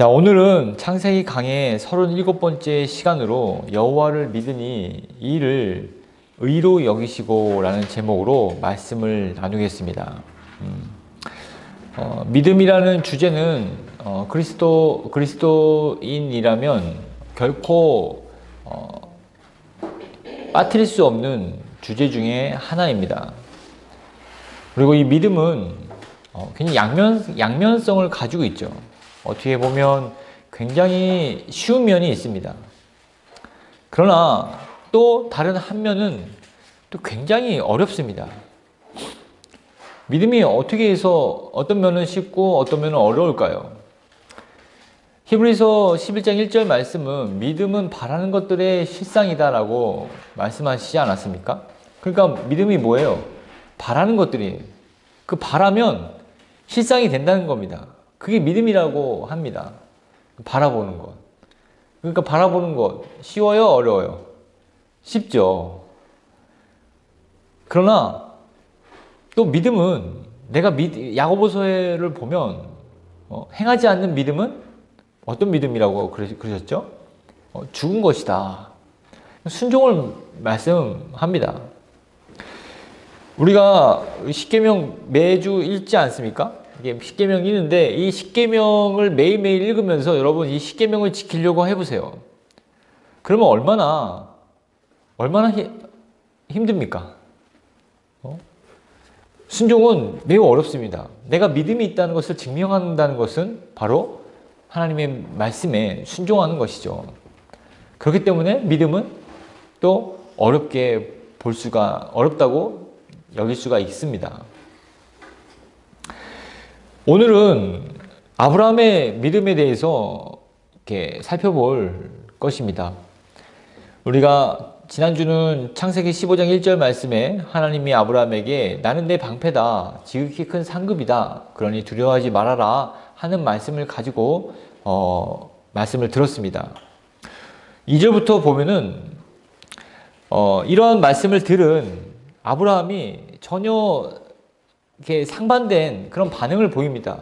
자, 오늘은 창세기 강의 37번째 시간으로 여호와를 믿으니 이를 의로 여기시고 라는 제목으로 말씀을 나누겠습니다. 믿음이라는 주제는 그리스도인이라면 결코 빠뜨릴 수 없는 주제 중에 하나입니다. 그리고 이 믿음은 굉장히 양면성을 가지고 있죠. 어떻게 보면 굉장히 쉬운 면이 있습니다. 그러나 또 다른 한 면은 또 굉장히 어렵습니다. 믿음이 어떻게 해서 어떤 면은 쉽고 어떤 면은 어려울까요? 히브리서 11장 1절 말씀은 믿음은 바라는 것들의 실상이다 라고 말씀하시지 않았습니까? 그러니까 믿음이 뭐예요? 바라는 것들이, 그 바라면 실상이 된다는 겁니다. 그게 믿음이라고 합니다. 바라보는 것. 그러니까 바라보는 것 쉬워요? 어려워요? 쉽죠. 그러나 또 믿음은 내가 야고보서를 보면 행하지 않는 믿음은 어떤 믿음이라고 그러셨죠? 죽은 것이다. 순종을 말씀합니다. 우리가 십계명 매주 읽지 않습니까? 이게 십계명 읽는데 이 십계명을 매일매일 읽으면서 여러분 이 십계명을 지키려고 해보세요. 그러면 얼마나 힘듭니까? 순종은 매우 어렵습니다. 내가 믿음이 있다는 것을 증명한다는 것은 바로 하나님의 말씀에 순종하는 것이죠. 그렇기 때문에 믿음은 또 어렵다고 여길 수가 있습니다. 오늘은 아브라함의 믿음에 대해서 이렇게 살펴볼 것입니다. 우리가 지난주는 창세기 15장 1절 말씀에 하나님이 아브라함에게 나는 내 방패다, 지극히 큰 상급이다, 그러니 두려워하지 말아라 하는 말씀을 가지고 말씀을 들었습니다. 2절부터 보면은 이러한 말씀을 들은 아브라함이 전혀 이렇게 상반된 그런 반응을 보입니다.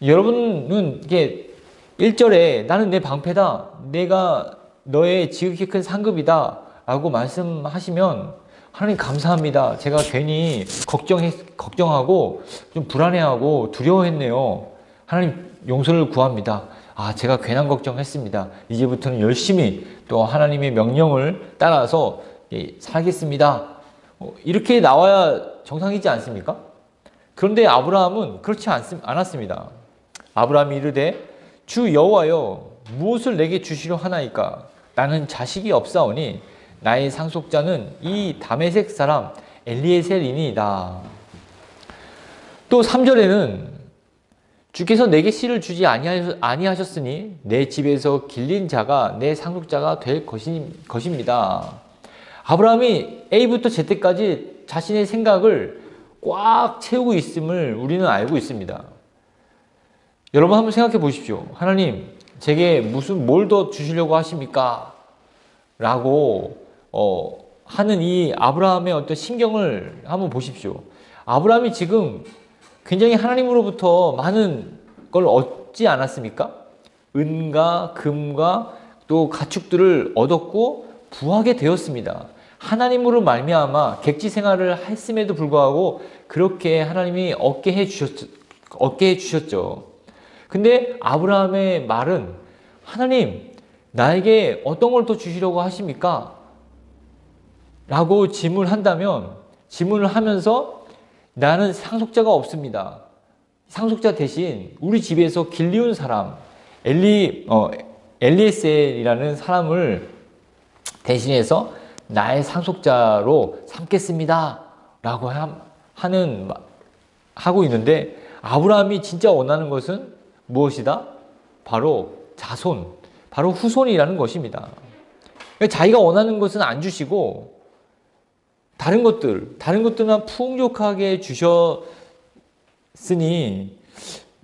여러분은 이게 1절에 나는 내 방패다, 내가 너의 지극히 큰 상급이다 라고 말씀하시면 하나님 감사합니다. 제가 괜히 걱정하고 좀 불안해하고 두려워했네요. 하나님 용서를 구합니다. 제가 괜한 걱정했습니다. 이제부터는 열심히 또 하나님의 명령을 따라서 살겠습니다. 이렇게 나와야 정상이지 않습니까? 그런데 아브라함은 그렇지 않았습니다. 아브라함이 이르되 주 여호와여 무엇을 내게 주시려 하나이까? 나는 자식이 없사오니 나의 상속자는 이 다메섹 사람 엘리에셀이니이다. 또 3절에는 주께서 내게 씨를 주지 아니하셨으니 내 집에서 길린 자가 내 상속자가 될 것입니다. 아브라함이 A부터 Z까지 자신의 생각을 꽉 채우고 있음을 우리는 알고 있습니다. 여러분 한번 생각해 보십시오. 하나님, 제게 뭘 더 주시려고 하십니까? 라고 하는 이 아브라함의 어떤 심경을 한번 보십시오. 아브라함이 지금 굉장히 하나님으로부터 많은 걸 얻지 않았습니까? 은과 금과 또 가축들을 얻었고 부하게 되었습니다. 하나님으로 말미암아 객지 생활을 했음에도 불구하고 그렇게 하나님이 얻게 해주셨죠. 근데 아브라함의 말은 하나님, 나에게 어떤 걸 더 주시려고 하십니까? 라고 질문을 하면서 나는 상속자가 없습니다. 상속자 대신 우리 집에서 길리운 사람 엘리에셀이라는 사람을 대신해서 나의 상속자로 삼겠습니다 라고 하고 있는데 아브라함이 진짜 원하는 것은 무엇이다? 바로 자손, 바로 후손이라는 것입니다. 자기가 원하는 것은 안 주시고 다른 것들만 풍족하게 주셨으니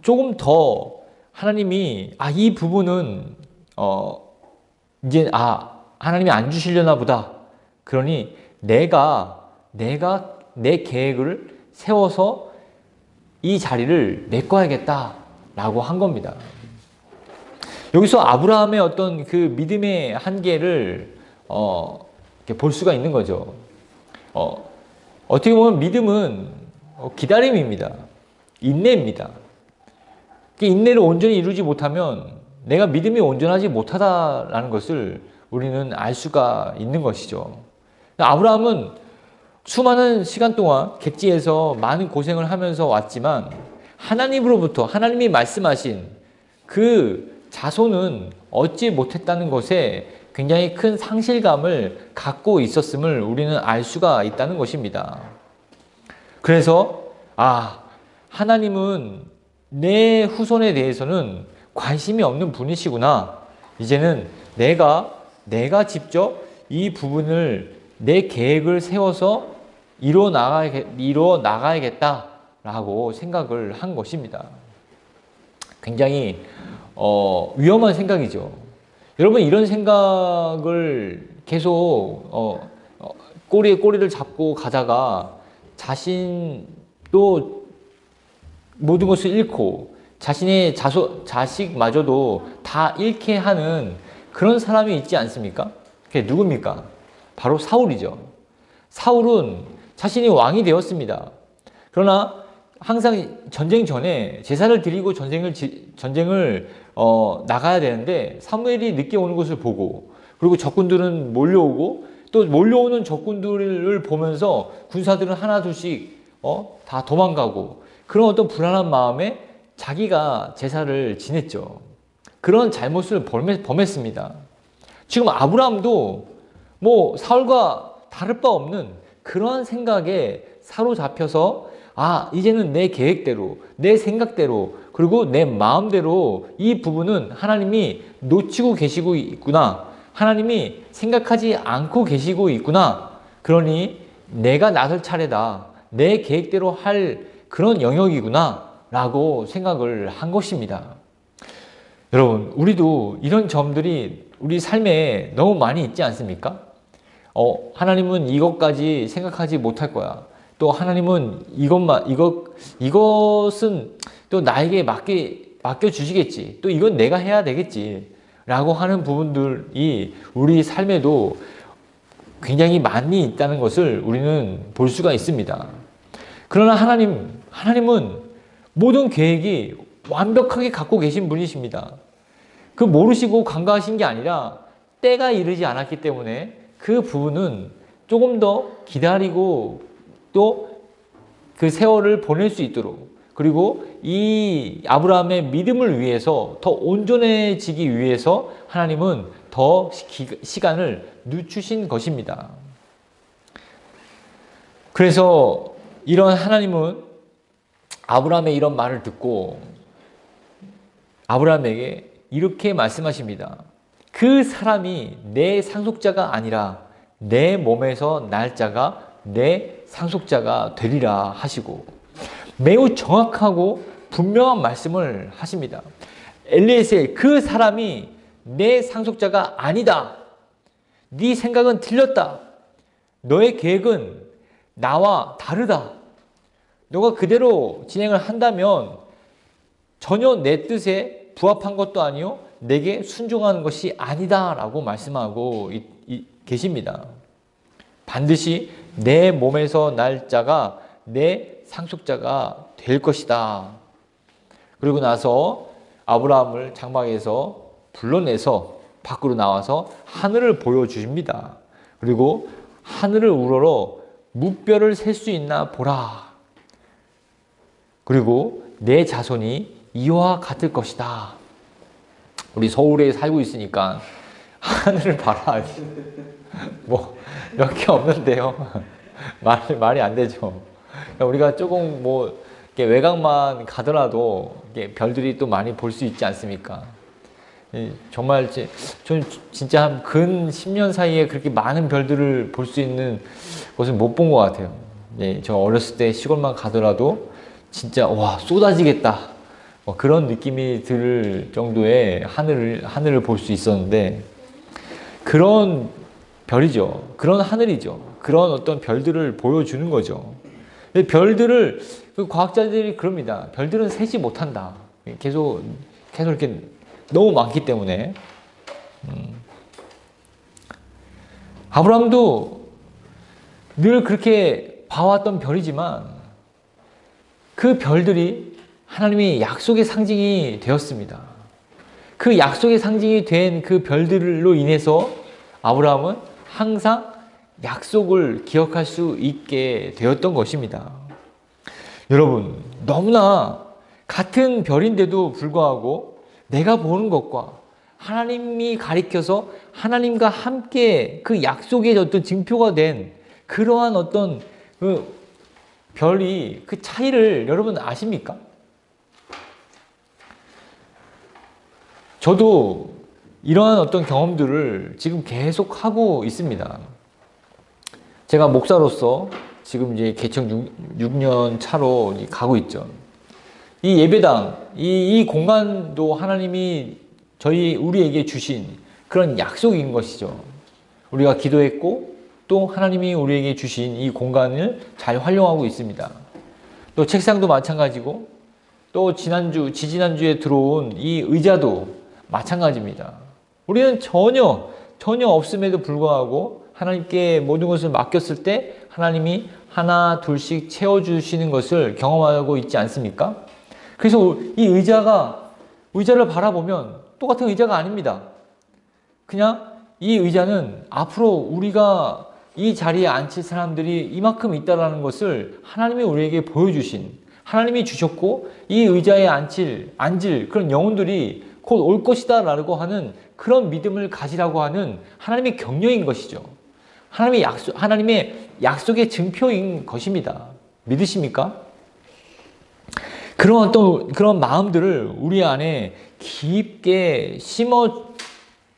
조금 더 하나님이 이 부분은 이제 하나님이 안 주시려나 보다. 그러니 내가 내 계획을 세워서 이 자리를 메꿔야겠다라고 한 겁니다. 여기서 아브라함의 어떤 그 믿음의 한계를 이렇게 볼 수가 있는 거죠. 어떻게 보면 믿음은 기다림입니다. 인내입니다. 그 인내를 온전히 이루지 못하면 내가 믿음이 온전하지 못하다라는 것을 우리는 알 수가 있는 것이죠. 아브라함은 수많은 시간 동안 객지에서 많은 고생을 하면서 왔지만 하나님으로부터 하나님이 말씀하신 그 자손은 얻지 못했다는 것에 굉장히 큰 상실감을 갖고 있었음을 우리는 알 수가 있다는 것입니다. 그래서 하나님은 내 후손에 대해서는 관심이 없는 분이시구나. 이제는 내가 직접 이 부분을 내 계획을 세워서 이뤄 나가야겠다라고 생각을 한 것입니다. 굉장히 위험한 생각이죠. 여러분, 이런 생각을 계속 꼬리에 꼬리를 잡고 가다가 자신도 모든 것을 잃고 자신의 자식마저도 다 잃게 하는 그런 사람이 있지 않습니까? 그게 누굽니까? 바로 사울이죠. 사울은 자신이 왕이 되었습니다. 그러나 항상 전쟁 전에 제사를 드리고 전쟁을 나가야 되는데 사무엘이 늦게 오는 것을 보고, 그리고 적군들은 몰려오고, 또 몰려오는 적군들을 보면서 군사들은 하나 둘씩 다 도망가고, 그런 어떤 불안한 마음에 자기가 제사를 지냈죠. 그런 잘못을 범했습니다. 지금 아브라함도 뭐 사울과 다를 바 없는 그런 생각에 사로잡혀서 이제는 내 계획대로, 내 생각대로, 그리고 내 마음대로 이 부분은 하나님이 놓치고 계시고 있구나. 하나님이 생각하지 않고 계시고 있구나. 그러니 내가 나설 차례다. 내 계획대로 할 그런 영역이구나 라고 생각을 한 것입니다. 여러분, 우리도 이런 점들이 우리 삶에 너무 많이 있지 않습니까? 하나님은 이것까지 생각하지 못할 거야. 또 하나님은 이것은 또 나에게 맡겨 주시겠지. 또 이건 내가 해야 되겠지. 라고 하는 부분들이 우리 삶에도 굉장히 많이 있다는 것을 우리는 볼 수가 있습니다. 그러나 하나님은 모든 계획이 완벽하게 갖고 계신 분이십니다. 그 모르시고 간과하신 게 아니라 때가 이르지 않았기 때문에 그 부분은 조금 더 기다리고 또 그 세월을 보낼 수 있도록, 그리고 이 아브라함의 믿음을 위해서 더 온전해지기 위해서 하나님은 더 시간을 늦추신 것입니다. 그래서 이런 하나님은 아브라함의 이런 말을 듣고 아브라함에게 이렇게 말씀하십니다. 그 사람이 내 상속자가 아니라 내 몸에서 날 자가 내 상속자가 되리라 하시고, 매우 정확하고 분명한 말씀을 하십니다. 엘리에셀, 그 사람이 내 상속자가 아니다. 네 생각은 틀렸다. 너의 계획은 나와 다르다. 너가 그대로 진행을 한다면 전혀 내 뜻에 부합한 것도 아니요 내게 순종하는 것이 아니다 라고 말씀하고 계십니다. 반드시 내 몸에서 날 자가 내 상속자가 될 것이다. 그리고 나서 아브라함을 장막에서 불러내서 밖으로 나와서 하늘을 보여주십니다. 그리고 하늘을 우러러 무뼈를 셀 수 있나 보라. 그리고 내 자손이 이와 같을 것이다. 우리 서울에 살고 있으니까 하늘을 봐라. 뭐 몇 개 없는데요. 말이 안 되죠. 우리가 조금 뭐 외곽만 가더라도 별들이 또 많이 볼 수 있지 않습니까? 정말 전 진짜 한 근 10년 사이에 그렇게 많은 별들을 볼 수 있는 것을 못 본 것 같아요. 저 어렸을 때 시골만 가더라도 진짜 와 쏟아지겠다 그런 느낌이 들 정도의 하늘을 볼 수 있었는데, 그런 별이죠. 그런 하늘이죠. 그런 어떤 별들을 보여주는 거죠. 별들을 과학자들이 그럽니다. 별들은 세지 못한다. 계속 이렇게 너무 많기 때문에. 아브라함도 늘 그렇게 봐왔던 별이지만 그 별들이 하나님의 약속의 상징이 되었습니다. 그 약속의 상징이 된 그 별들로 인해서 아브라함은 항상 약속을 기억할 수 있게 되었던 것입니다. 여러분, 너무나 같은 별인데도 불구하고 내가 보는 것과 하나님이 가리켜서 하나님과 함께 그 약속의 어떤 증표가 된 그러한 어떤 그 별이 그 차이를 여러분 아십니까? 저도 이러한 어떤 경험들을 지금 계속 하고 있습니다. 제가 목사로서 지금 이제 개척 6년 차로 가고 있죠. 이 예배당, 이 공간도 하나님이 우리에게 주신 그런 약속인 것이죠. 우리가 기도했고 또 하나님이 우리에게 주신 이 공간을 잘 활용하고 있습니다. 또 책상도 마찬가지고 또 지지난주에 들어온 이 의자도 마찬가지입니다. 우리는 전혀 없음에도 불구하고 하나님께 모든 것을 맡겼을 때 하나님이 하나 둘씩 채워주시는 것을 경험하고 있지 않습니까? 그래서 이 의자를 바라보면 똑같은 의자가 아닙니다. 그냥 이 의자는 앞으로 우리가 이 자리에 앉힐 사람들이 이만큼 있다는 것을 하나님이 우리에게 보여주신, 하나님이 주셨고 이 의자에 앉을 그런 영혼들이 곧 올 것이다 라고 하는 그런 믿음을 가지라고 하는 하나님의 격려인 것이죠. 하나님의 약속의 증표인 것입니다. 믿으십니까? 그런 마음들을 우리 안에 깊게 심어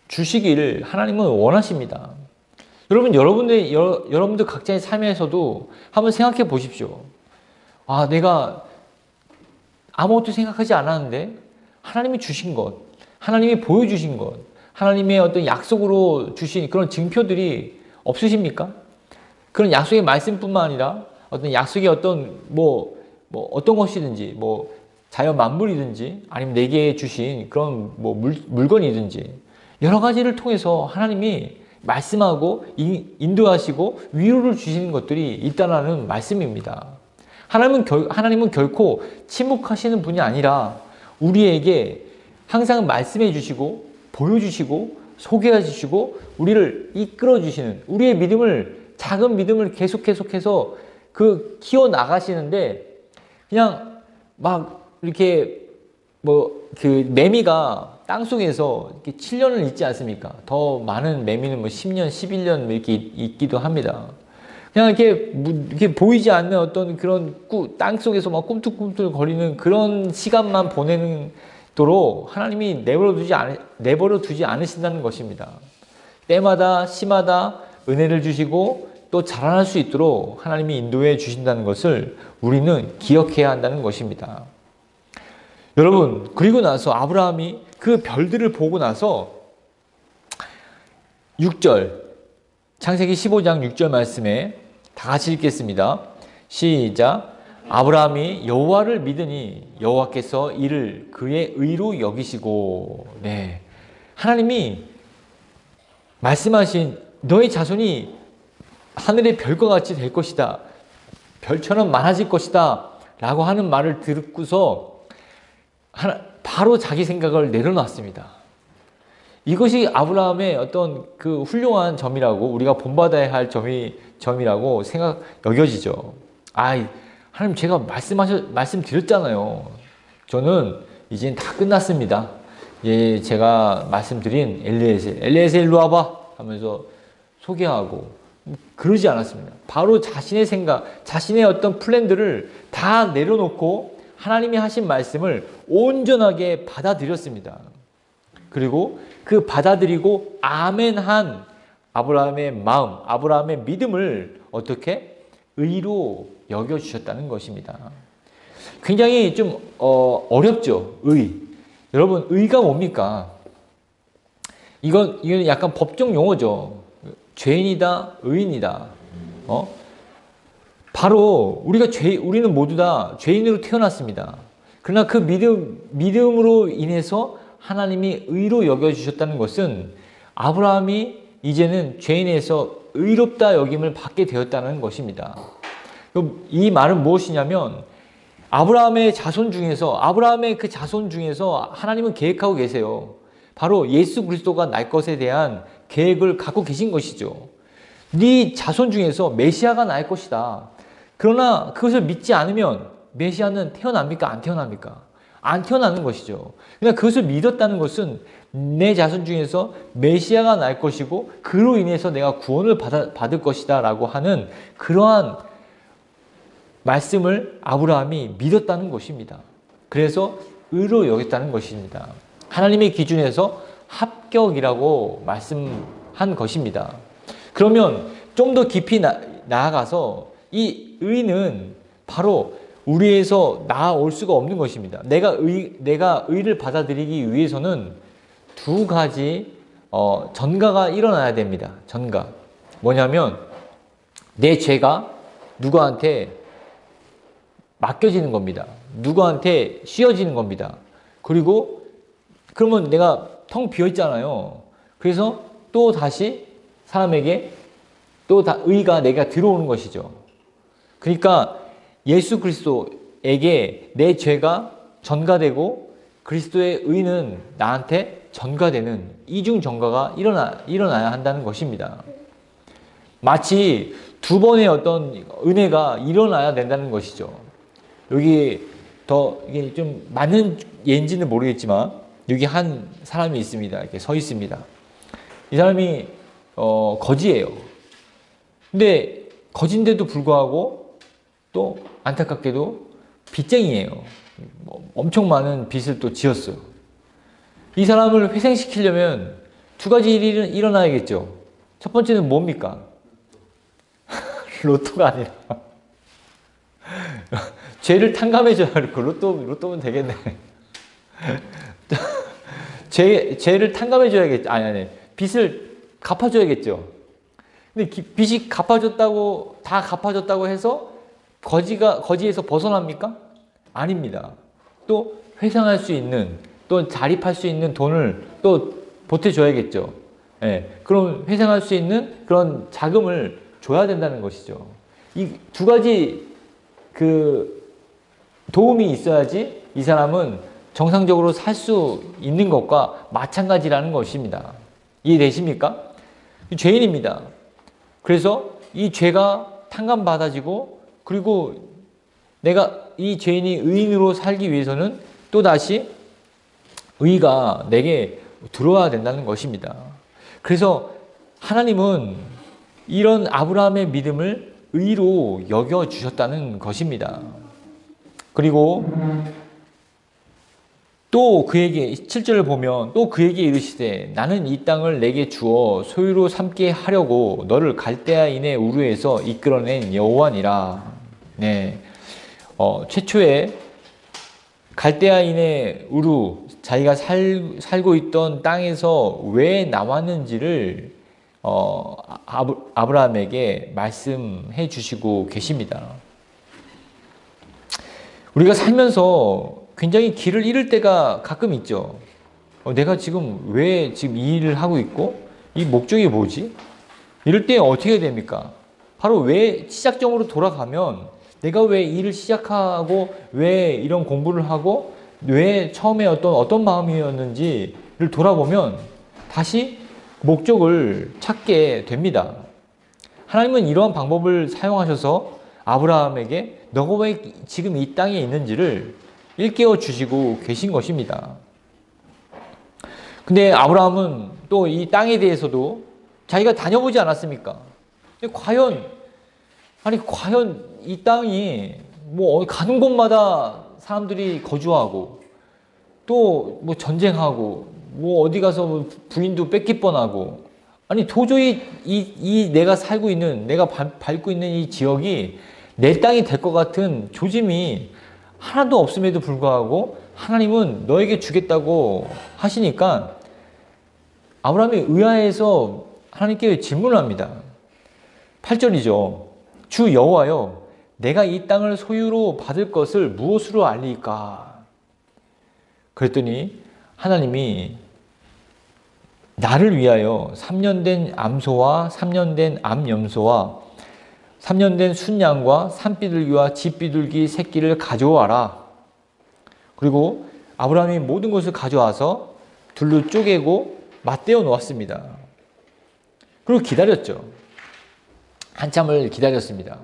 주시기를 하나님은 원하십니다. 여러분들 각자의 삶에서도 한번 생각해 보십시오. 아, 내가 아무것도 생각하지 않았는데 하나님이 주신 것, 하나님이 보여주신 것, 하나님의 어떤 약속으로 주신 그런 증표들이 없으십니까? 그런 약속의 말씀뿐만 아니라 어떤 약속의 어떤 어떤 것이든지 자연 만물이든지 아니면 내게 주신 그런 물건이든지 여러 가지를 통해서 하나님이 말씀하고 인도하시고 위로를 주시는 것들이 있다는 말씀입니다. 하나님은 결코 침묵하시는 분이 아니라 우리에게 항상 말씀해 주시고 보여주시고 소개해 주시고 우리를 이끌어 주시는 우리의 작은 믿음을 계속해서 키워 나가시는데 그냥 막 이렇게 매미가 땅속에서 이렇게 7년을 있지 않습니까? 더 많은 매미는 10년, 11년 이렇게 있기도 합니다. 그냥 이렇게 보이지 않는 어떤 그런 땅속에서 막 꿈틀꿈틀 거리는 그런 시간만 보내도록 하나님이 내버려 두지 않으신다는 것입니다. 때마다 시마다 은혜를 주시고 또 자라날 수 있도록 하나님이 인도해 주신다는 것을 우리는 기억해야 한다는 것입니다. 여러분, 그리고 나서 아브라함이 그 별들을 보고 나서 6절, 창세기 15장 6절 말씀에 다 같이 읽겠습니다. 시작. 아브라함이 여호와를 믿으니 여호와께서 이를 그의 의로 여기시고. 네, 하나님이 말씀하신 너의 자손이 하늘의 별과 같이 될 것이다, 별처럼 많아질 것이다 라고 하는 말을 듣고서 바로 자기 생각을 내려놨습니다. 이것이 아브라함의 어떤 그 훌륭한 점이라고, 우리가 본받아야 할 점이라고 여겨지죠. 하나님, 제가 말씀드렸잖아요. 저는 이젠 다 끝났습니다. 예, 제가 말씀드린 엘리에셀 일로 와봐 하면서 소개하고 그러지 않았습니다. 바로 자신의 생각, 자신의 어떤 플랜들을 다 내려놓고 하나님이 하신 말씀을 온전하게 받아들였습니다. 그리고 그 받아들이고 아멘한 아브라함의 마음, 아브라함의 믿음을 어떻게 의로 여겨주셨다는 것입니다. 굉장히 좀 어렵죠. 여러분, 의가 뭡니까? 이건 약간 법정 용어죠. 죄인이다, 의인이다. 바로 우리는 모두 다 죄인으로 태어났습니다. 그러나 그 믿음으로 인해서 하나님이 의로 여겨주셨다는 것은 아브라함이 이제는 죄인에서 의롭다 여김을 받게 되었다는 것입니다. 이 말은 무엇이냐면 아브라함의 자손 중에서 아브라함의 그 자손 중에서 하나님은 계획하고 계세요. 바로 예수 그리스도가 날 것에 대한 계획을 갖고 계신 것이죠. 네 자손 중에서 메시아가 날 것이다. 그러나 그것을 믿지 않으면 메시아는 태어납니까? 안 태어납니까? 안 태어나는 것이죠. 그러니까 그것을 믿었다는 것은 내 자손 중에서 메시아가 날 것이고 그로 인해서 내가 구원을 받을 것이다 라고 하는 그러한 말씀을 아브라함이 믿었다는 것입니다. 그래서 의로 여겼다는 것입니다. 하나님의 기준에서 합격이라고 말씀한 것입니다. 그러면 좀 더 깊이 나아가서 이 의는 바로 우리에서 나아올 수가 없는 것입니다. 내가 의를 받아들이기 위해서는 두 가지 전가가 일어나야 됩니다. 전가. 뭐냐면 내 죄가 누구한테 맡겨지는 겁니다. 누구한테 씌워지는 겁니다. 그리고 그러면 내가 텅 비어 있잖아요. 그래서 또 다시 사람에게 의가 내가 들어오는 것이죠. 그러니까 예수 그리스도에게 내 죄가 전가되고 그리스도의 의는 나한테 전가되는 이중 전가가 일어나야 한다는 것입니다. 마치 두 번의 어떤 은혜가 일어나야 된다는 것이죠. 여기 이게 좀 맞는 예인지는 모르겠지만 여기 한 사람이 있습니다. 이렇게 서 있습니다. 이 사람이 거지예요. 근데 거진데도 불구하고 또 안타깝게도 빚쟁이에요. 엄청 많은 빚을 또 지었어요. 이 사람을 회생시키려면 두 가지 일이 일어나야겠죠. 첫 번째는 뭡니까? 로또가 아니라 죄를 탕감해줘야 그 로또면 되겠네. 죄를 탕감해줘야겠죠. 아니. 빚을 갚아줘야겠죠. 근데 빚이 다 갚아줬다고 해서 거지에서 벗어납니까? 아닙니다. 또 회상할 수 있는, 또 자립할 수 있는 돈을 또 보태줘야겠죠. 예. 그럼 회상할 수 있는 그런 자금을 줘야 된다는 것이죠. 이 두 가지 도움이 있어야지 이 사람은 정상적으로 살 수 있는 것과 마찬가지라는 것입니다. 이해되십니까? 죄인입니다. 그래서 이 죄가 탕감받아지고 그리고 내가 이 죄인이 의인으로 살기 위해서는 또다시 의가 내게 들어와야 된다는 것입니다. 그래서 하나님은 이런 아브라함의 믿음을 의로 여겨주셨다는 것입니다. 그리고 또 그에게 7절을 보면 또 그에게 이르시되 나는 이 땅을 내게 주어 소유로 삼게 하려고 너를 갈대아인의 우르에서 이끌어낸 여호와니라. 네, 최초에 갈대아인의 우르 자기가 살고 있던 땅에서 왜 나왔는지를 아브라함에게 말씀해 주시고 계십니다. 우리가 살면서 굉장히 길을 잃을 때가 가끔 있죠. 내가 지금 왜 지금 이 일을 하고 있고 이 목적이 뭐지? 이럴 때 어떻게 해야 됩니까? 바로 왜 시작점으로 돌아가면 내가 왜 일을 시작하고 왜 이런 공부를 하고 왜 처음에 어떤 마음이었는지를 돌아보면 다시 목적을 찾게 됩니다. 하나님은 이러한 방법을 사용하셔서 아브라함에게 너가 왜 지금 이 땅에 있는지를 일깨워 주시고 계신 것입니다. 근데 아브라함은 또 이 땅에 대해서도 자기가 다녀보지 않았습니까? 과연 이 땅이 가는 곳마다 사람들이 거주하고 또 전쟁하고 어디 가서 부인도 뺏길 뻔하고 도저히 내가 살고 있는 내가 밟고 있는 이 지역이 내 땅이 될 것 같은 조짐이 하나도 없음에도 불구하고 하나님은 너에게 주겠다고 하시니까 아브라함이 의아해서 하나님께 질문을 합니다. 8절이죠. 주 여호와여 내가 이 땅을 소유로 받을 것을 무엇으로 알리까? 그랬더니 하나님이 나를 위하여 3년 된 암소와 3년 된 암염소와 3년 된 순양과 산비둘기와 집비둘기 새끼를 가져와라. 그리고 아브라함이 모든 것을 가져와서 둘로 쪼개고 맞대어 놓았습니다. 그리고 기다렸죠. 한참을 기다렸습니다.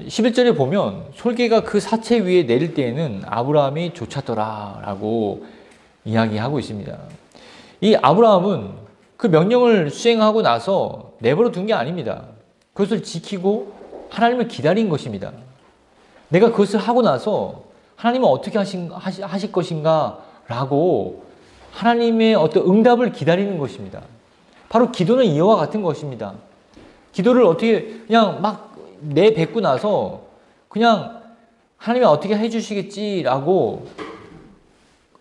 11절에 보면 솔개가 그 사체 위에 내릴 때에는 아브라함이 쫓았더라 라고 이야기하고 있습니다. 이 아브라함은 그 명령을 수행하고 나서 내버려 둔 게 아닙니다. 그것을 지키고 하나님을 기다린 것입니다. 내가 그것을 하고 나서 하나님은 어떻게 하실 것인가 라고 하나님의 어떤 응답을 기다리는 것입니다. 바로 기도는 이와 같은 것입니다. 기도를 어떻게 그냥 막 내뱉고 나서 그냥 하나님이 어떻게 해주시겠지라고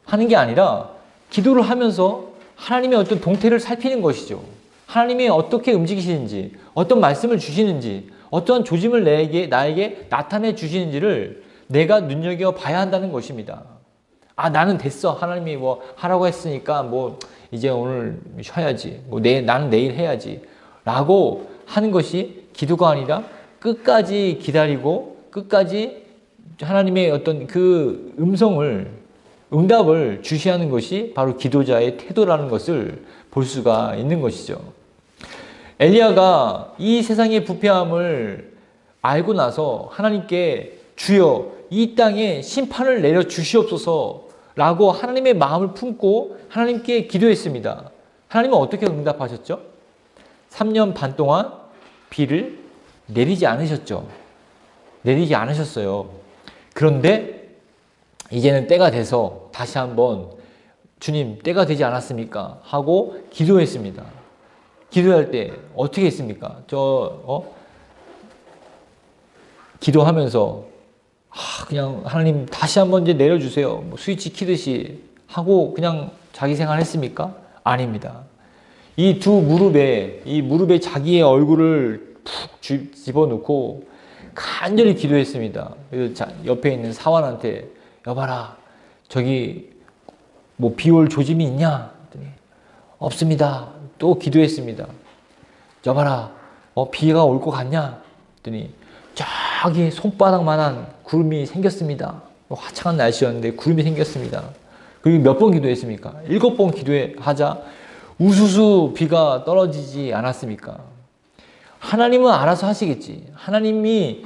하는 게 아니라 기도를 하면서 하나님의 어떤 동태를 살피는 것이죠. 하나님이 어떻게 움직이시는지, 어떤 말씀을 주시는지, 어떠한 조짐을 나에게 나타내 주시는지를 내가 눈여겨봐야 한다는 것입니다. 아, 나는 됐어. 하나님이 뭐 하라고 했으니까 뭐 이제 오늘 쉬어야지. 뭐 나는 내일 해야지. 라고 하는 것이 기도가 아니라 끝까지 기다리고 끝까지 하나님의 어떤 그 응답을 주시하는 것이 바로 기도자의 태도라는 것을 볼 수가 있는 것이죠. 엘리야가 이 세상의 부패함을 알고 나서 하나님께 주여 이 땅에 심판을 내려 주시옵소서라고 하나님의 마음을 품고 하나님께 기도했습니다. 하나님은 어떻게 응답하셨죠? 3년 반 동안 비를 내리지 않으셨죠. 내리지 않으셨어요. 그런데 이제는 때가 돼서 다시 한번 주님 때가 되지 않았습니까? 하고 기도했습니다. 기도할 때 어떻게 했습니까? 기도하면서 그냥 하나님 다시 한번 이제 내려주세요. 뭐 스위치 키듯이 하고 그냥 자기 생활 했습니까? 아닙니다. 이 무릎에 자기의 얼굴을 푹 집어넣고 간절히 기도했습니다. 그래서 옆에 있는 사환한테 여봐라 저기 뭐 비 올 조짐이 있냐? 없습니다. 또 기도했습니다. 여봐라 비가 올 것 같냐? 했더니 저기 손바닥만한 구름이 생겼습니다. 화창한 날씨였는데 구름이 생겼습니다. 그리고 몇 번 기도했습니까? 7번 기도하자 우수수 비가 떨어지지 않았습니까? 하나님은 알아서 하시겠지. 하나님이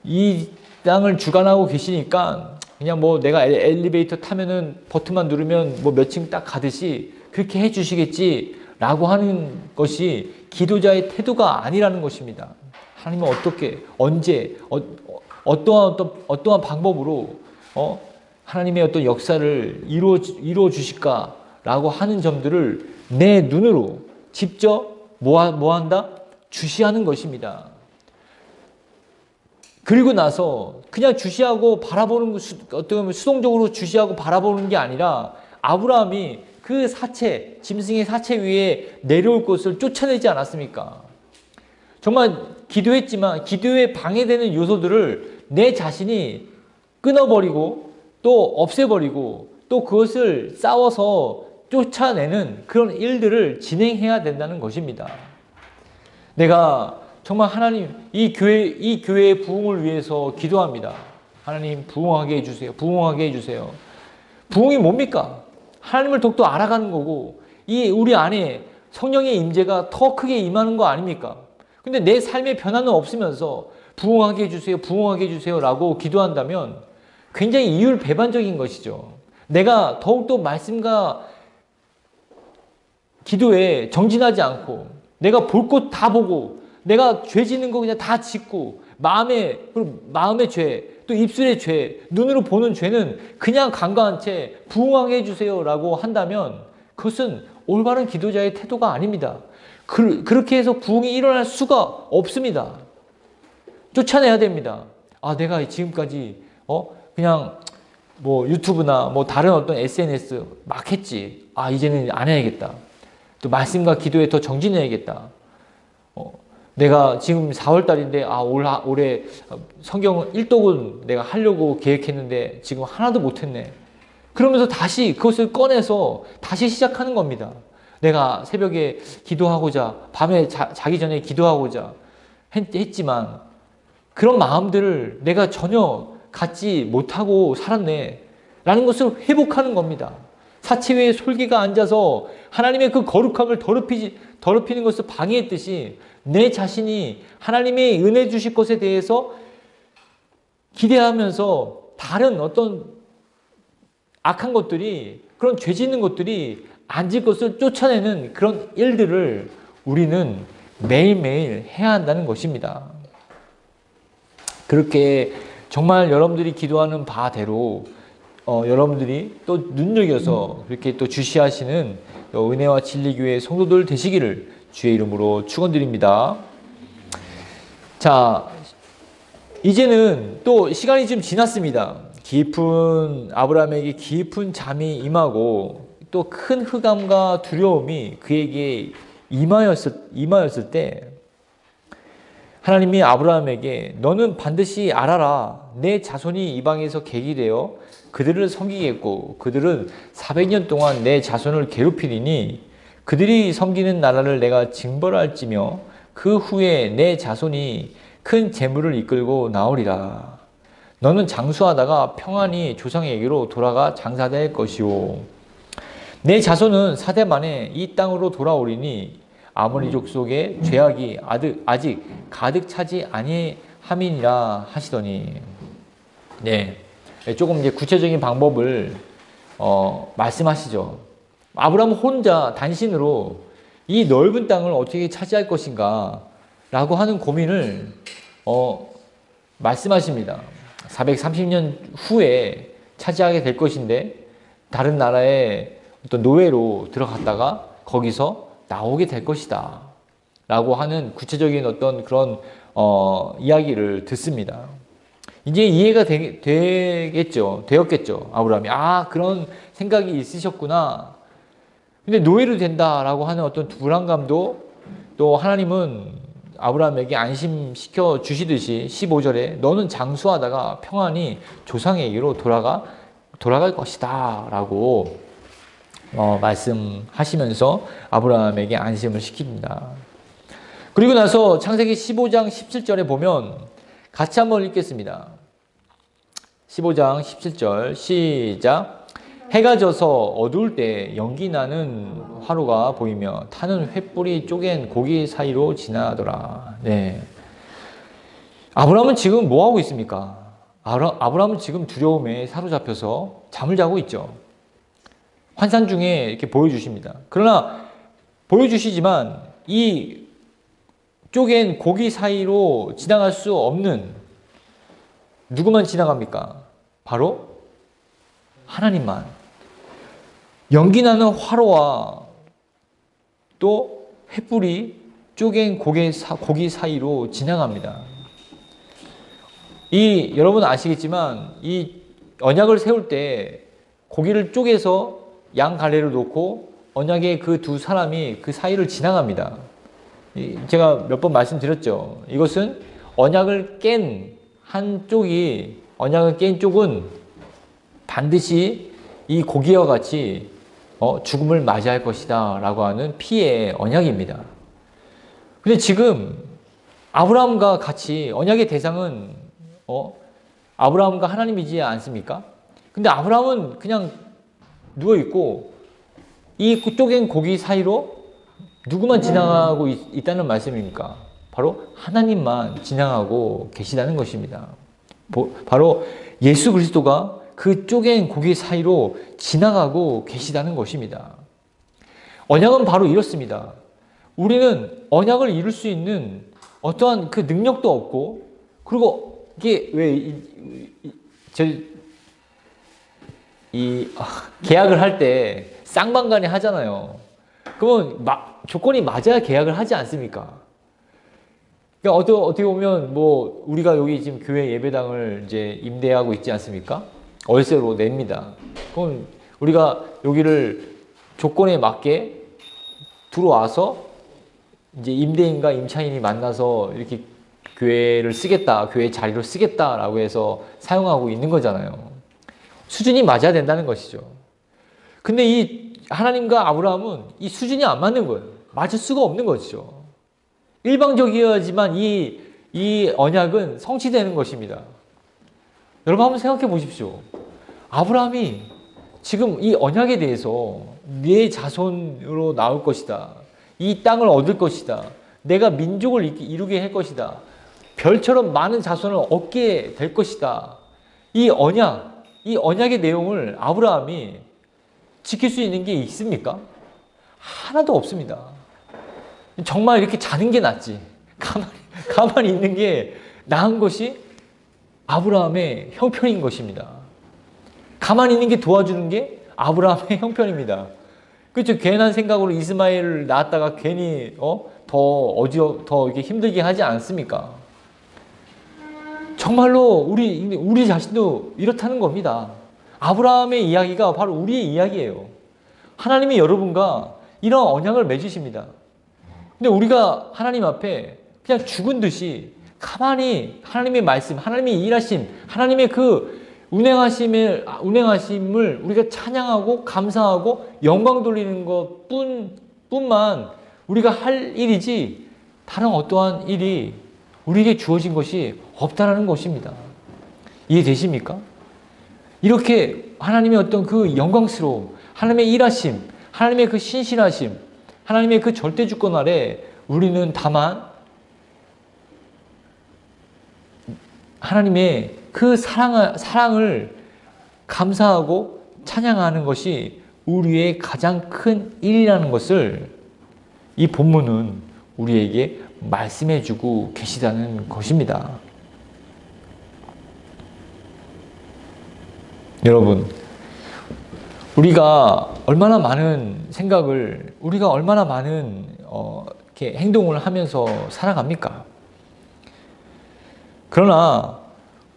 이 땅을 주관하고 계시니까 그냥 뭐 내가 엘리베이터 타면은 버튼만 누르면 뭐 몇 층 딱 가듯이 그렇게 해 주시겠지 라고 하는 것이 기도자의 태도가 아니라는 것입니다. 하나님은 어떻게 언제 어떠한 방법으로 하나님의 어떤 역사를 이루어 주실까라고 하는 점들을 내 눈으로 직접 뭐 한다? 주시하는 것입니다. 그리고 나서 그냥 주시하고 바라보는 어떤 수동적으로 주시하고 바라보는 게 아니라 아브라함이 그 짐승의 사체 위에 내려올 것을 쫓아내지 않았습니까? 정말 기도했지만 기도에 방해되는 요소들을 내 자신이 끊어버리고 또 없애버리고 또 그것을 싸워서 쫓아내는 그런 일들을 진행해야 된다는 것입니다. 내가 정말 하나님 이 교회의 부흥을 위해서 기도합니다. 하나님 부흥하게 해주세요. 부흥하게 해주세요. 부흥이 뭡니까? 하나님을 더욱더 알아가는 거고 우리 안에 성령의 임재가 더 크게 임하는 거 아닙니까? 근데 내 삶의 변화는 없으면서 부흥하게 해주세요. 부흥하게 해주세요 라고 기도한다면 굉장히 이율배반적인 것이죠. 내가 더욱더 말씀과 기도에 정진하지 않고 내가 볼 것 다 보고 내가 죄 짓는 거 그냥 다 짓고 마음의 죄, 또 입술의 죄, 눈으로 보는 죄는 그냥 간과한 채 부흥하게 해주세요 라고 한다면 그것은 올바른 기도자의 태도가 아닙니다. 그렇게 해서 부흥이 일어날 수가 없습니다. 쫓아내야 됩니다. 내가 지금까지 그냥 뭐 유튜브나 뭐 다른 어떤 SNS 막 했지. 이제는 안 해야겠다. 또 말씀과 기도에 더 정진해야겠다. 내가 지금 4월달인데 올해 성경 1독은 내가 하려고 계획했는데 지금 하나도 못했네. 그러면서 다시 그것을 꺼내서 다시 시작하는 겁니다. 내가 새벽에 기도하고자, 밤에 자기 전에 기도하고자 했지만 그런 마음들을 내가 전혀 갖지 못하고 살았네 라는 것을 회복하는 겁니다. 사체 위에 솔기가 앉아서 하나님의 그 거룩함을 더럽히는 것을 방해했듯이 내 자신이 하나님의 은혜 주실 것에 대해서 기대하면서 다른 어떤 악한 것들이, 그런 죄 짓는 것들이 앉을 것을 쫓아내는 그런 일들을 우리는 매일매일 해야 한다는 것입니다. 그렇게 정말 여러분들이 기도하는 바대로 여러분들이 또 눈여겨서 그렇게 또 주시하시는 은혜와 진리교회 성도들 되시기를 주의 이름으로 축원드립니다. 자, 이제는 또 시간이 좀 지났습니다. 아브라함에게 깊은 잠이 임하고 또 큰 흑암과 두려움이 그에게 임하였을 때 하나님이 아브라함에게 너는 반드시 알아라. 내 자손이 이방에서 객이 되어 그들을 섬기겠고 그들은 400년 동안 내 자손을 괴롭히리니 그들이 섬기는 나라를 내가 징벌할지며 그 후에 내 자손이 큰 재물을 이끌고 나오리라. 너는 장수하다가 평안히 조상에게로 돌아가 장사될 것이오. 내 자손은 4대 만에 이 땅으로 돌아오리니 아모리족 속에 죄악이 아직 가득 차지 아니함이니라 하시더니, 네, 조금 이제 구체적인 방법을 말씀하시죠. 아브라함 혼자 단신으로 이 넓은 땅을 어떻게 차지할 것인가 라고 하는 고민을 말씀하십니다. 430년 후에 차지하게 될 것인데 다른 나라의 어떤 노예로 들어갔다가 거기서 나오게 될 것이다 라고 하는 구체적인 어떤 그런 이야기를 듣습니다. 이제 이해가 되었겠죠. 아브라함이 그런 생각이 있으셨구나. 근데 노예로 된다라고 하는 어떤 불안감도 또 하나님은 아브라함에게 안심시켜 주시듯이 15절에 너는 장수하다가 평안히 조상에게로 돌아갈 것이다 라고 말씀하시면서 아브라함에게 안심을 시킵니다. 그리고 나서 창세기 15장 17절에 보면 같이 한번 읽겠습니다. 15장 17절 시작. 해가 져서 어두울 때 연기 나는 화로가 보이며 타는 횃불이 쪼갠 고기 사이로 지나더라. 네. 아브라함은 지금 뭐 하고 있습니까? 아브라함은 지금 두려움에 사로잡혀서 잠을 자고 있죠. 환상 중에 이렇게 보여주십니다. 그러나 보여주시지만 이 쪼갠 고기 사이로 지나갈 수 없는 누구만 지나갑니까? 바로 하나님만. 연기나는 화로와 또 횃불이 쪼갠 고기 사이로 지나갑니다. 여러분 아시겠지만 이 언약을 세울 때 고기를 쪼개서 양 갈래로 놓고 언약의 그 두 사람이 그 사이를 지나갑니다. 제가 몇 번 말씀드렸죠. 이것은 언약을 깬 쪽은 반드시 이 고기와 같이 죽음을 맞이할 것이다 라고 하는 피의 언약입니다. 근데 지금 아브라함과 같이 언약의 대상은 아브라함과 하나님이지 않습니까? 근데 아브라함은 그냥 누워있고 이 쪼갠 고기 사이로 누구만 지나가고 있다는 말씀입니까? 바로 하나님만 지나가고 계시다는 것입니다. 바로 예수 그리스도가 그 쪼갠 고기 사이로 지나가고 계시다는 것입니다. 언약은 바로 이렇습니다. 우리는 언약을 이룰 수 있는 어떠한 그 능력도 없고, 그리고 이게 계약을 할 때 쌍방간에 하잖아요. 그러면 조건이 맞아야 계약을 하지 않습니까? 그러니까 어떻게 보면 우리가 여기 지금 교회 예배당을 이제 임대하고 있지 않습니까? 월세로 냅니다. 그럼 우리가 여기를 조건에 맞게 들어와서 이제 임대인과 임차인이 만나서 이렇게 교회를 쓰겠다, 교회 자리로 쓰겠다라고 해서 사용하고 있는 거잖아요. 수준이 맞아야 된다는 것이죠. 근데 이 하나님과 아브라함은 이 수준이 안 맞는 거예요. 맞을 수가 없는 것이죠. 일방적이어야지만 이 언약은 성취되는 것입니다. 여러분 한번 생각해 보십시오. 아브라함이 지금 이 언약에 대해서 내 자손으로 나올 것이다. 이 땅을 얻을 것이다. 내가 민족을 이루게 할 것이다. 별처럼 많은 자손을 얻게 될 것이다. 이 언약의 내용을 아브라함이 지킬 수 있는 게 있습니까? 하나도 없습니다. 정말 이렇게 자는 게 낫지. 가만히 있는 게 나은 것이 아브라함의 형편인 것입니다. 가만히 있는 게 도와주는 게 아브라함의 형편입니다. 그렇죠? 괜한 생각으로 이스마엘을 낳았다가 괜히 더 이렇게 힘들게 하지 않습니까? 정말로 우리 자신도 이렇다는 겁니다. 아브라함의 이야기가 바로 우리의 이야기예요. 하나님이 여러분과 이런 언약을 맺으십니다. 근데 우리가 하나님 앞에 그냥 죽은 듯이 가만히 하나님의 말씀, 하나님의 일하심, 하나님의 그 운행하심을 우리가 찬양하고 감사하고 영광 돌리는 것뿐만 우리가 할 일이지 다른 어떠한 일이 우리에게 주어진 것이 없다라는 것입니다. 이해되십니까? 이렇게 하나님의 어떤 그 영광스러움, 하나님의 일하심, 하나님의 그 신실하심, 하나님의 그 절대 주권 아래 우리는 다만 하나님의 그 사랑을 감사하고 찬양하는 것이 우리의 가장 큰 일이라는 것을 이 본문은 우리에게 말씀해 주고 계시다는 것입니다. 여러분, 우리가 얼마나 많은 생각을, 우리가 얼마나 많은 이렇게 행동을 하면서 살아갑니까? 그러나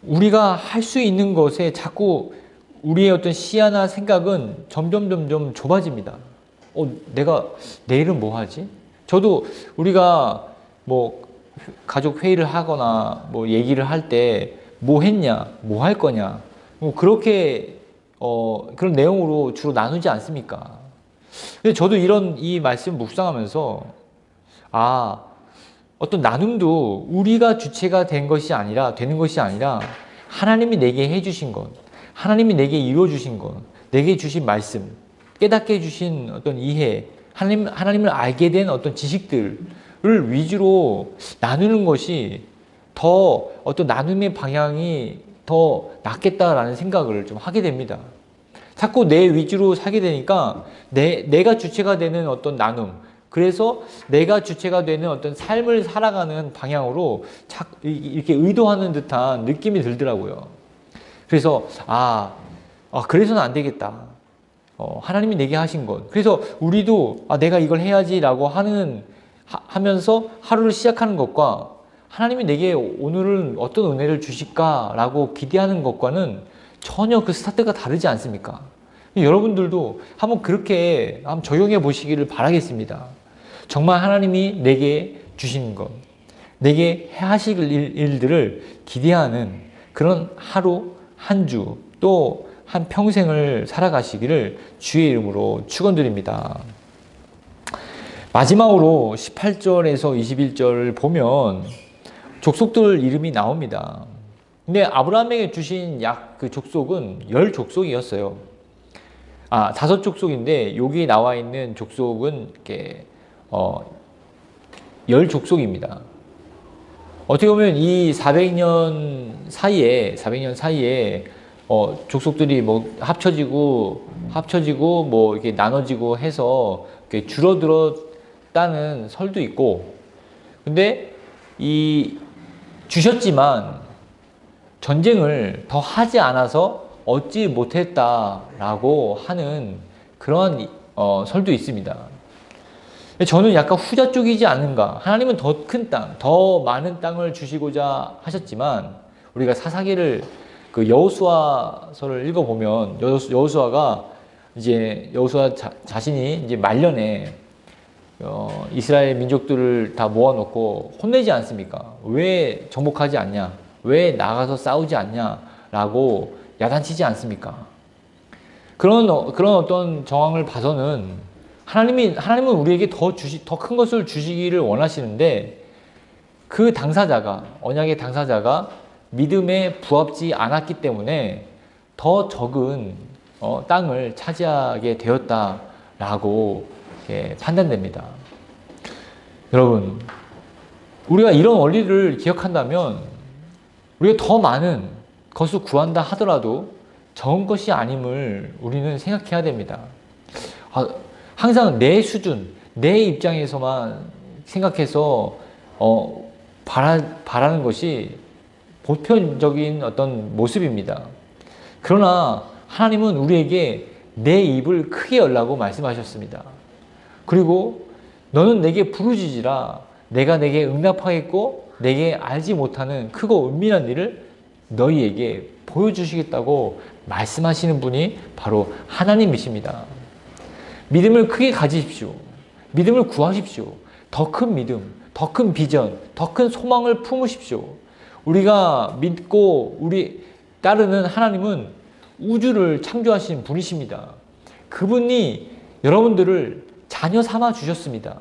우리가 할 수 있는 것에 자꾸 우리의 어떤 시야나 생각은 점점 좁아집니다. 내가 내일은 뭐 하지? 저도 우리가 뭐 가족 회의를 하거나 뭐 얘기를 할 때 뭐 했냐, 뭐 할 거냐, 뭐 그렇게 그런 내용으로 주로 나누지 않습니까? 근데 저도 이 말씀 묵상하면서 어떤 나눔도 우리가 주체가 되는 것이 아니라 하나님이 내게 해주신 것, 하나님이 내게 이루어주신 것, 내게 주신 말씀, 깨닫게 해주신 어떤 이해, 하나님을 알게 된 어떤 지식들을 위주로 나누는 것이 더 어떤 나눔의 방향이 더 낫겠다라는 생각을 좀 하게 됩니다. 자꾸 내 위주로 살게 되니까 내가 주체가 되는 어떤 나눔, 그래서 내가 주체가 되는 어떤 삶을 살아가는 방향으로 이렇게 의도하는 듯한 느낌이 들더라고요. 그래서 그래서는 안 되겠다. 하나님이 내게 하신 것. 그래서 우리도 내가 이걸 해야지라고 하면서 하루를 시작하는 것과 하나님이 내게 오늘은 어떤 은혜를 주실까라고 기대하는 것과는 전혀 그 스타트가 다르지 않습니까? 여러분들도 한번 적용해 보시기를 바라겠습니다. 정말 하나님이 내게 주신 것, 내게 하실 일들을 기대하는 그런 하루, 한 주, 또 한 평생을 살아가시기를 주의 이름으로 축원드립니다. 마지막으로 18절에서 21절을 보면 족속들 이름이 나옵니다. 근데 아브라함에게 주신 그 족속은 10족속이었어요. 5족속인데 여기 나와 있는 족속은 이렇게 10족속입니다. 어떻게 보면 이 400년 사이에 족속들이 뭐 합쳐지고 뭐 이렇게 나눠지고 해서 이렇게 줄어들었다는 설도 있고, 근데 주셨지만 전쟁을 더 하지 않아서 얻지 못했다라고 하는 그런 설도 있습니다. 저는 약간 후자 쪽이지 않는가. 하나님은 더 큰 땅, 더 많은 땅을 주시고자 하셨지만, 우리가 사사기를 그 여호수아서를 읽어보면 여호수아가 여호수아 자신이 이제 말년에 이스라엘 민족들을 다 모아놓고 혼내지 않습니까? 왜 정복하지 않냐? 왜 나가서 싸우지 않냐? 라고 야단치지 않습니까? 그런 어떤 정황을 봐서는 하나님은 우리에게 더 큰 것을 주시기를 원하시는데 그 당사자가, 언약의 당사자가 믿음에 부합지 않았기 때문에 더 적은 땅을 차지하게 되었다라고 판단됩니다. 여러분, 우리가 이런 원리를 기억한다면 우리가 더 많은 것을 구한다 하더라도 적은 것이 아님을 우리는 생각해야 됩니다. 항상 내 수준, 내 입장에서만 생각해서 바라는 것이 보편적인 어떤 모습입니다. 그러나 하나님은 우리에게 내 입을 크게 열라고 말씀하셨습니다. 그리고 너는 내게 부르짖으라. 내가 내게 응답하겠고 내게 알지 못하는 크고 은밀한 일을 너희에게 보여주시겠다고 말씀하시는 분이 바로 하나님이십니다. 믿음을 크게 가지십시오. 믿음을 구하십시오. 더 큰 믿음, 더 큰 비전, 더 큰 소망을 품으십시오. 우리가 믿고 우리 따르는 하나님은 우주를 창조하신 분이십니다. 그분이 여러분들을 자녀 삼아 주셨습니다.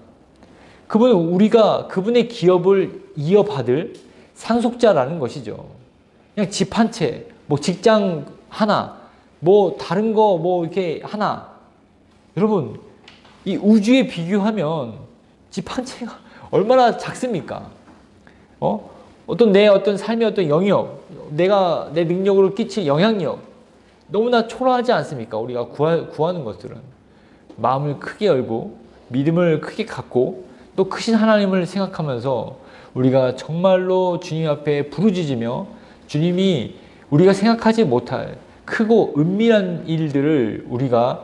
그분은 우리가 그분의 기업을 이어받을 상속자라는 것이죠. 그냥 집 한 채, 뭐 직장 하나, 뭐 다른 거 뭐 이렇게 하나. 여러분, 이 우주에 비교하면 집 한 채가 얼마나 작습니까? 내 어떤 삶의 어떤 영역, 내가 내 능력으로 끼칠 영향력, 너무나 초라하지 않습니까? 우리가 구하는 것들은. 마음을 크게 열고, 믿음을 크게 갖고, 또 크신 하나님을 생각하면서 우리가 정말로 주님 앞에 부르짖으며 주님이 우리가 생각하지 못할 크고 은밀한 일들을 우리가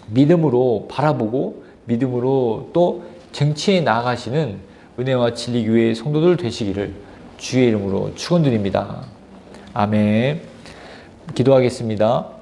믿음으로 바라보고 믿음으로 또 쟁취해 나아가시는 은혜와 진리교회의 성도들 되시기를 주의 이름으로 축원드립니다. 아멘. 기도하겠습니다.